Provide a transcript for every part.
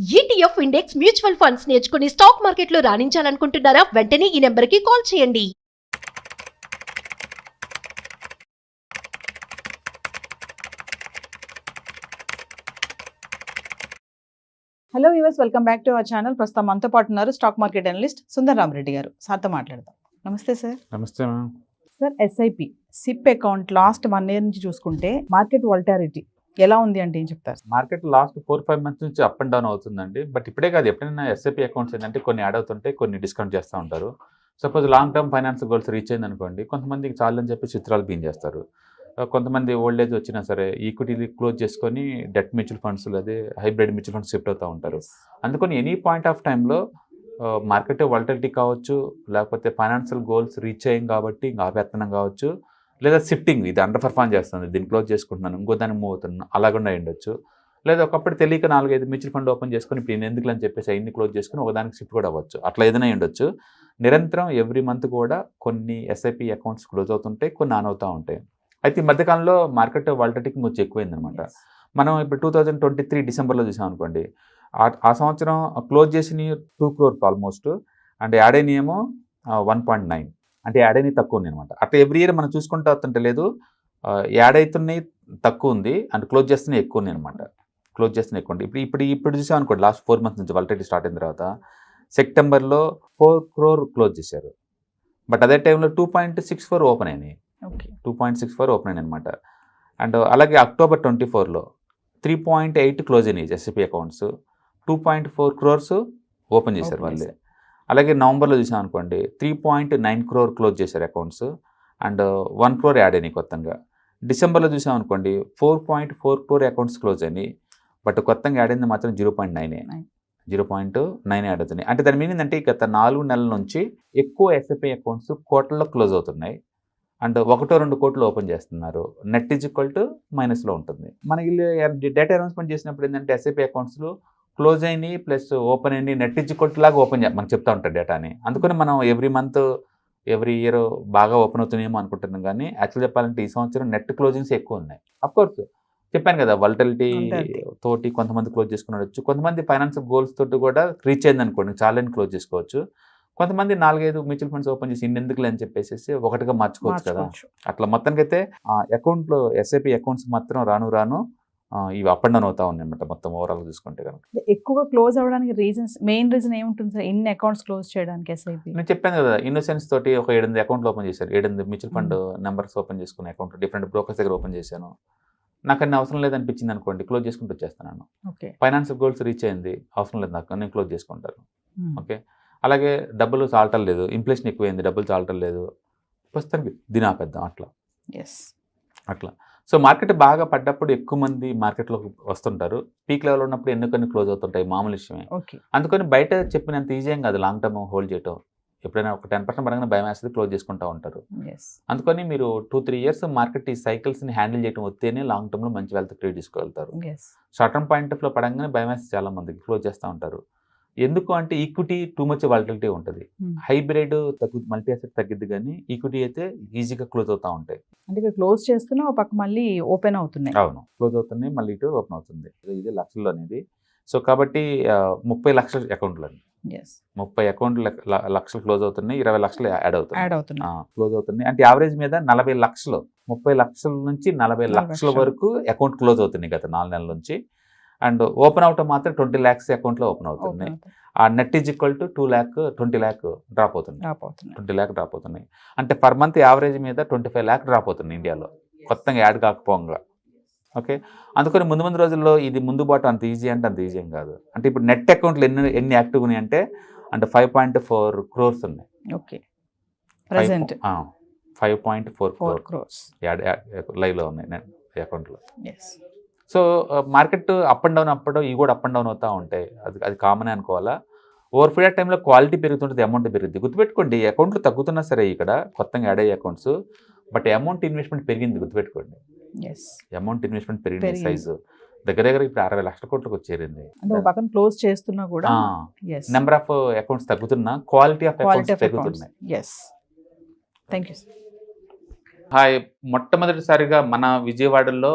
ETF index mutual funds నేర్చుకుని stock మార్కెట్లో రాణించాలనుకుంటున్నారా? వెంటనే ఈ నెంబర్కి కాల్ చేయండి. Hello viewers, welcome back to our channel. ప్రస్తుతం మనతో పాటు ఉన్నారు stock market analyst Sundar Rama Reddy గారు. సార్తో మాట్లాడదాం. నమస్తే సార్. నమస్తే ma'am. Sir, SIP SIP account last 1 year నుంచి చూసుకుంటే మార్కెట్ వాలటాలిటీ ఎలా ఉంది అంటే ఏం చెప్తారు? మార్కెట్ లాస్ట్ 4-5 months నుంచి అప్ అండ్ డౌన్ అవుతుందండి. బట్ ఇప్పుడే కాదు, ఎప్పుడైనా ఎస్ఐపి అకౌంట్స్ ఏంటంటే కొన్ని యాడ్ అవుతుంటే కొన్ని డిస్కౌంట్ చేస్తూ ఉంటారు. Suppose long term finance goals reach అయింది అనుకోండి, కొంతమందికి చాలని చెప్పి చిత్రాలు బీన్ చేస్తారు. కొంతమంది ఓల్డ్ ఏజ్ వచ్చినా సరే ఈక్విటీ క్లోజ్ చేసుకొని డెట్ మ్యూచువల్ ఫండ్స్ అదే హైబ్రిడ్ మ్యూచువల్ ఫండ్స్ షిఫ్ట్ అవుతూ ఉంటారు. అందుకని ఎనీ పాయింట్ ఆఫ్ టైంలో మార్కెట్ వాలటిలిటీ కావచ్చు, లేకపోతే ఫైనాన్షియల్ గోల్స్ రీచ్ అయ్యాం కాబట్టి ఇంకా ఆపేత్తనం కావచ్చు, లేదా షిఫ్టింగ్ ఇది అండర్ పర్ఫార్మ్ చేస్తుంది, దీన్ని క్లోజ్ చేసుకుంటున్నాను ఇంకో దాన్ని మూవ్ అవుతున్నాను అలాగకుండా ఉండొచ్చు. లేదా ఒకప్పుడు తెలియక 4-5 మ్యూచువల్ ఫండ్ ఓపెన్ చేసుకొని ఇప్పుడు ఎందుకు అని చెప్పేసి అన్ని క్లోజ్ చేసుకుని ఒకదానికి షిఫ్ట్ కూడా అవ్వచ్చు. అట్లా ఏదైనా ఉండొచ్చు. నిరంతరం ఎవ్రీ మంత్ కూడా కొన్ని ఎస్ఐపి అకౌంట్స్ క్లోజ్ అవుతుంటాయి, కొన్ని ఆన్ అవుతూ ఉంటాయి. అయితే ఈ మధ్యకాలంలో మార్కెట్ వాలటిలిటీ కొంచెం ఎక్కువైందనమాట. మనం ఇప్పుడు 2023 డిసెంబర్లో చూసాం అనుకోండి, ఆ సంవత్సరం క్లోజ్ చేసిన 2 crore ఆల్మోస్ట్, అంటే యాడ్ అయిన ఏమో 1.9, అంటే యాడ్ అయినవి తక్కువ ఉంది అనమాట. అట్లా ఎవ్రీ ఇయర్ మనం చూసుకుంటూ వస్తుంటే లేదు, యాడ్ అవుతున్నాయి తక్కువ ఉంది, అంటే క్లోజ్ చేస్తున్నాయి ఎక్కువ ఉంది అనమాట. క్లోజ్ చేస్తున్నాయి ఎక్కువ ఉంది. ఇప్పుడు చూసాం అనుకోండి, లాస్ట్ 4 months నుంచి వాలటిలిటీ స్టార్ట్ అయిన తర్వాత సెప్టెంబర్లో 4 crore క్లోజ్ చేశారు. బట్ అదే టైంలో 2.64 ఓపెన్ అయినాయి. 2.64 ఓపెన్ అయినాయి అనమాట. అండ్ అలాగే అక్టోబర్ 24లో 3.8 క్లోజ్ అయినాయి ఎస్ఐపి అకౌంట్స్, 2.4 crores ఓపెన్ చేశారు వాళ్ళే. అలాగే నవంబర్లో చూసాం అనుకోండి 3.9 crore క్లోజ్ చేశారు అకౌంట్స్, అండ్ 1 crore యాడ్ అయినాయి కొత్తగా. డిసెంబర్లో చూసాం అనుకోండి 4.4 crore అకౌంట్స్ క్లోజ్ అయినాయి, బట్ కొత్తగా యాడ్ అయింది మాత్రం 0.9 యాడ్ అవుతున్నాయి. అంటే దాని మీనింగ్ అంటే గత 4 నెలల నుంచి ఎక్కువ ఎస్ఐపి అకౌంట్స్ కోట్లలో క్లోజ్ అవుతున్నాయి, అండ్ 1-2 కోట్లు ఓపెన్ చేస్తున్నారు. నెట్ ఈజ్ ఈక్వల్ టు మైనస్లో ఉంటుంది. మనకి డేటా అనౌన్స్మెంట్ చేసినప్పుడు ఏంటంటే ఎస్ఐపి అకౌంట్స్లో క్లోజ్ అయినాయి ప్లస్ ఓపెన్ అయినాయి నెట్ ఈజ్ ఈక్వల్ టు లాగా ఓపెన్ మనకు చెప్తా ఉంటారు డేటాని. అందుకని మనం ఎవ్రీ మంత్ ఎవ్రీ ఇయర్ బాగా ఓపెన్ అవుతున్నాయేమో అనుకుంటున్నాం, కానీ యాక్చువల్ చెప్పాలంటే ఈ సంవత్సరం నెట్ క్లోజింగ్స్ ఎక్కువ ఉన్నాయి. అఫ్కోర్స్ చెప్పాను కదా, వాలటిలిటీ తోటి కొంతమంది క్లోజ్ చేసుకుని ఉండొచ్చు, కొంతమంది ఫైనాన్షియల్ గోల్స్ తోటి కూడా రీచ్ అయింది అనుకోండి చాలని క్లోజ్ చేసుకోవచ్చు. కొంతమంది 4-5 మ్యూచువల్ ఫండ్స్ ఓపెన్ చేసి ఇన్నెందుకులే అని చెప్పేసి ఒకటిగా మార్చుకోవచ్చు కదా. అట్లా మొత్తానికైతే అకౌంట్లో ఎస్ఐపి అకౌంట్స్ మాత్రం రాను ఇవి అప్ అండ్ డౌన్ అవుతా ఉన్నాయి అనమాట. మొత్తం ఓవరాల్ చూసుకుంటే కనుక ఎక్కువగా క్లోజ్ అవ్వడానికి మెయిన్ రీజన్ ఏముంటుంది సార్ ఇన్ని అకౌంట్స్ క్లోజ్ చేయడానికి? ఎస్ఐపి నేను చెప్పాను కదా, ఇన్నోసెన్స్ తోటి ఒక 7-8 అకౌంట్లు ఓపెన్ చేశారు. 7-8 మ్యూచువల్ ఫండ్ నెంబర్స్ ఓపెన్ చేసుకునే అకౌంట్ డిఫరెంట్ బ్రోకర్స్ దగ్గర ఓపెన్ చేశాను. నాకు అన్ని అవసరం లేదనిపించింది అనుకోండి, క్లోజ్ చేసుకుంటూ వచ్చేస్తాను. ఫైనాన్షియల్ గోల్స్ రీచ్ అయింది, అవసరం లేదు నాకు, నేను క్లోజ్ చేసుకుంటాను. ఓకే. అలాగే డబ్బులు చాలటం లేదు, ఇన్ఫ్లేషన్ ఎక్కువైంది, డబ్బులు చాలటం లేదు, ప్రస్తుతానికి దీని ఆపేద్దాం అట్లా. సో మార్కెట్ బాగా పడ్డప్పుడు ఎక్కువ మంది మార్కెట్లోకి వస్తుంటారు, పీక్ లెవెల్ ఉన్నప్పుడు ఎన్నికన్ని క్లోజ్ అవుతుంటాయి, మామూలు విషయమే. అందుకని బయట చెప్పినంత ఈజీ ఏం కాదు లాంగ్ టర్మ్ హోల్డ్ చేయటం. ఎప్పుడైనా ఒక 10% పడగానే భయం వేస్తుంది, క్లోజ్ చేసుకుంటూ ఉంటారు. అందుకని మీరు 2-3 years మార్కెట్ ఈ సైకిల్స్ని హ్యాండిల్ చేయడం వస్తేనే లాంగ్ టర్మ్లో మంచి వెల్త్ క్రియేట్ చేసుకోగలుగుతారు. షార్ట్ టర్మ్ పాయింట్ ఆఫ్లో పడంగానే భయం వేస్తే చాలా మందికి క్లోజ్ చేస్తూ ఉంటారు. ఎందుకు అంటే ఈక్విటీ టూ మచ్ వాలటిలిటీ ఉంటుంది, హైబ్రిడ్ మల్టీ అసెట్ తగ్గిద్ది, కానీ ఈక్విటీ అయితే ఈజీగా క్లోజ్ అవుతూ ఉంటాయి. అంటే క్లోజ్ చేస్తున్నా ఒక పక్క మళ్ళీ ఓపెన్ అవుతున్నాయి. అవును, క్లోజ్ అవుతున్నాయి, మళ్ళీ ఇటు ఓపెన్ అవుతుంది. ఇది లక్షల్లో అనేది. సో కాబట్టి 30 లక్షల అకౌంట్లు అండి, 30 అకౌంట్లు లక్షలు క్లోజ్ అవుతున్నాయి, 20 లక్షలు యాడ్ అవుతున్నాయి, క్లోజ్ అవుతున్నాయి. అంటే యావరేజ్ మీద 40 లక్షలు, 30 లక్షల నుంచి 40 లక్షల వరకు అకౌంట్ క్లోజ్ అవుతున్నాయి గత 4 నెలల నుంచి. అండ్ ఓపెన్ అవటం మాత్రం 20 lakhs అకౌంట్లో ఓపెన్ అవుతున్నాయి. ఆ net is equal to 20 lakh drop అవుతుంది, 20 lakh డ్రాప్ అవుతున్నాయి. అంటే పర్ మంత్ యావరేజ్ మీద 25 lakh డ్రాప్ అవుతుంది ఇండియాలో, కొత్తగా యాడ్ కాకపోగా. ఓకే. అందుకని ముందు రోజుల్లో ఇది ముందు బాటు అంత ఈజీ అంటే అంత ఈజీ ఏం కాదు. అంటే ఇప్పుడు నెట్ అకౌంట్లు ఎన్ని యాక్టివ్ ఉన్నాయి అంటే 5.4 crores ఉన్నాయి. ఓకే. ప్రెజెంట్ 5.4 crores యాడ్ లైవ్లో ఉన్నాయి నెట్ అకౌంట్లో. So market up and down ఇవి కూడా అప్ అండ్ డౌన్ అవుతూ ఉంటాయి, అది కామనే అనుకోవాలా. ఓవర్ పీరియడ్ టైంలో క్వాలిటీ పెరుగుతుంటుంది, అమౌంట్ పెరుగుద్ది. గుర్తుపెట్టుకోండి, అకౌంట్లు తగ్గుతున్నా సరే ఇక్కడ కొత్తగా యాడ్ అయ్యే అకౌంట్స్, బట్ అమౌంట్ ఇన్వెస్ట్మెంట్ పెరిగింది. గుర్తుపెట్టుకోండి, అమౌంట్ ఇన్వెస్ట్మెంట్ పెరిగింది, సైజు దగ్గర ఇప్పుడు 60 లక్షల కోట్లకు వచ్చేరింది. క్లోజ్ చేస్తున్నా కూడా నెంబర్ ఆఫ్ అకౌంట్స్ తగ్గుతున్నా, క్వాలిటీ ఆఫ్ అకౌంట్స్ పెరుగుతున్నాయి. Thank you. హాయ్, మొట్టమొదటిసారిగా మన విజయవాడలో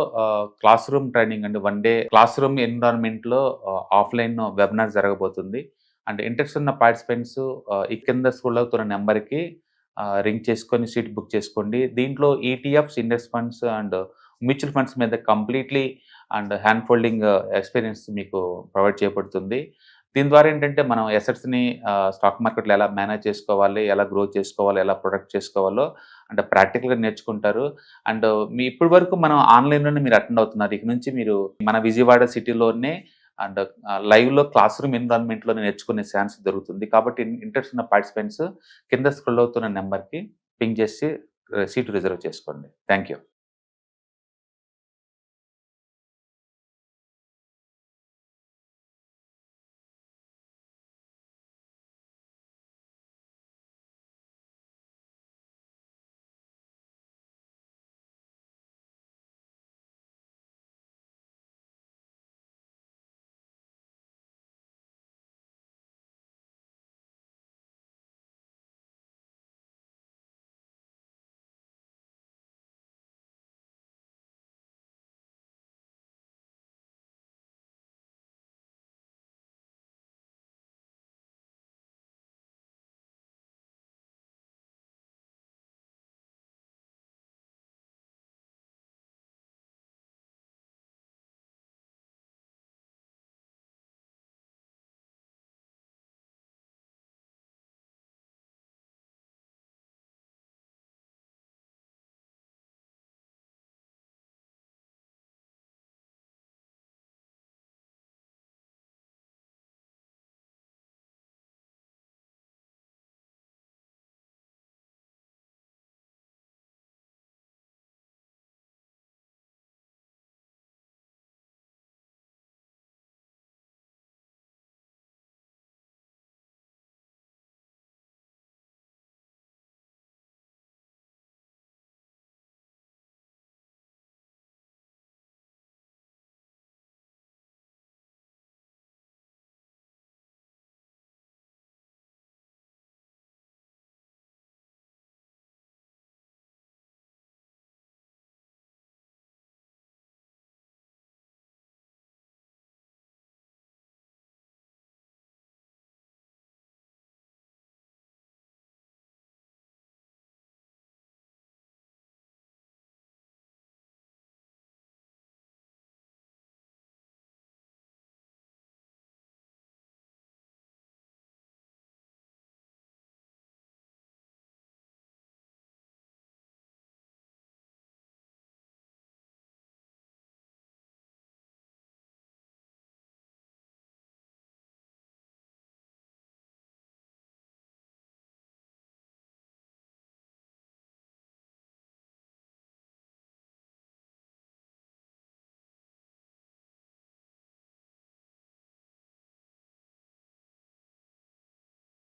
క్లాస్ రూమ్ ట్రైనింగ్ అండి, 1 డే క్లాస్ రూమ్ ఎన్విరాన్మెంట్లో ఆఫ్లైన్ వెబినార్ జరగబోతుంది. అండ్ ఇంట్రెస్ట్ ఉన్న పార్టిసిపెంట్స్ ఈ కింద స్క్రోల్ అవుతున్న నెంబర్కి రింగ్ చేసుకొని సీట్ బుక్ చేసుకోండి. దీంట్లో ETFs, index funds and mutual funds మీద completely and hand holding experience మీకు ప్రొవైడ్ చేయబడుతుంది. దీని ద్వారా ఏంటంటే మనం ఎసెట్స్ని స్టాక్ మార్కెట్లో ఎలా మేనేజ్ చేసుకోవాలి, ఎలా గ్రో చేసుకోవాలి, ఎలా ప్రొటెక్ట్ చేసుకోవాలో అంటే ప్రాక్టికల్గా నేర్చుకుంటారు. అండ్ ఇప్పటి వరకు మనం ఆన్లైన్లోనే మీరు అటెండ్ అవుతున్నారు. ఇక నుంచి మీరు మన విజయవాడ సిటీలోనే అండ్ లైవ్లో క్లాస్ రూమ్ ఎన్విరాన్మెంట్లో నేర్చుకునే ఛాన్స్ దొరుకుతుంది. కాబట్టి ఇంట్రెస్ట్ ఉన్న పార్టిసిపెంట్స్ కింద స్క్రోల్ అవుతున్న నెంబర్కి పింగ్ చేసి సీటు రిజర్వ్ చేసుకోండి. Thank you.